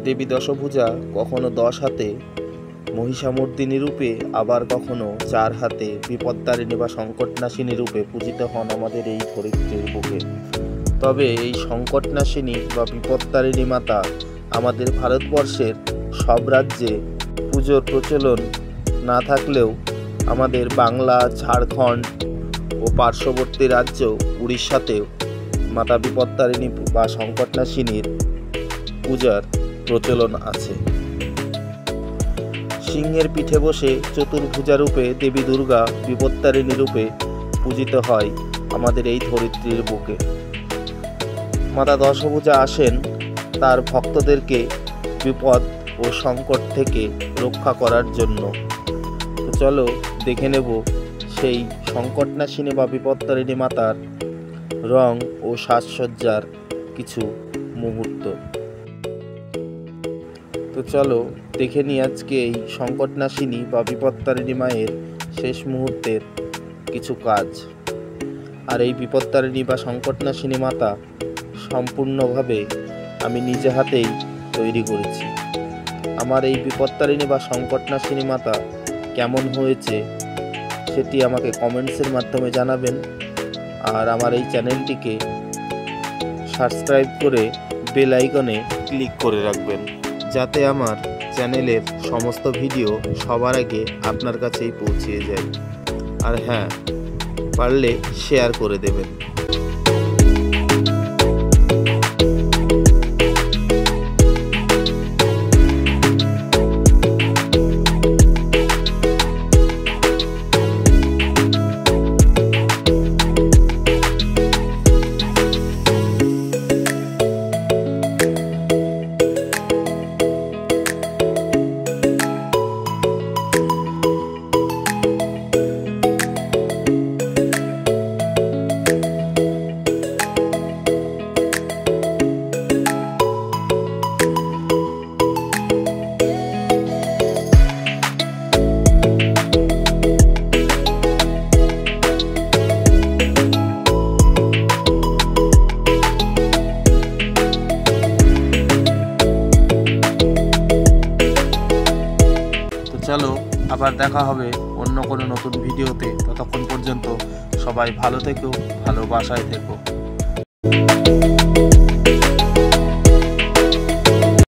দেবী দশভুজা কখনো 10 হাতে মহিষামর্দিনী রূপে, আবার কখনো 4 হাতে বিপদতারিণী বা সংকটনাশিনী রূপে পূজিত হন আমাদের এই ধরিত্রীর বুকে। তবে এই সংকটনাশিনী বা বিপদতারিণী মাতা আমাদের ভারতবর্ষের সব রাজ্যে পুজোর প্রচলন না থাকলেও আমাদের বাংলা, ঝাড়খণ্ড ও পার্শ্ববর্তী রাজ্য উড়িষ্যাতেও মাতা বিপদতারিণী বা সংকটনাশিনীর পূজার প্রচলন আছে। সিংহের পিঠে বসে চতুর্ভুজা রূপে দেবী দুর্গা বিপদতারিণী রূপে পূজিত হয় আমাদের এই ধরিত্রীর বুকে। মাতা দশভুজা আসেন তার ভক্তদেরকে বিপদ ও সংকট থেকে রক্ষা করার জন্য। তো চলো দেখে নেব সেই সংকটনাশিনী বা বিপদতারিণী মাতার রং ও সাজসজ্জার কিছু মুহূর্ত। তো চলো দেখে নিই আজকে এই সংকটনাশিনী বা বিপদতারিণী মায়ের শেষ মুহূর্তের কিছু কাজ। আর এই বিপদতারিণী বা সংকটনাশিনী মাতা সম্পূর্ণভাবে আমি নিজে হাতেই তৈরি করেছি। আমার এই বিপদতারিণী বা সংকটনাশিনী মাতা কেমন হয়েছে সেটি আমাকে কমেন্টসের মাধ্যমে জানাবেন। আর আমার এই চ্যানেলটিকে সাবস্ক্রাইব করে বেল আইকনে ক্লিক করে রাখবেন, যাতে আমার চ্যানেলের সমস্ত ভিডিও সবার আগে আপনার কাছেই পৌঁছে যায়। আর হ্যাঁ, পারলে শেয়ার করে দেবেন। চলো আবার দেখা হবে অন্য কোনো নতুন ভিডিওতে। ততক্ষণ পর্যন্ত সবাই ভালো থেকো, ভালোবাসায় থেকো।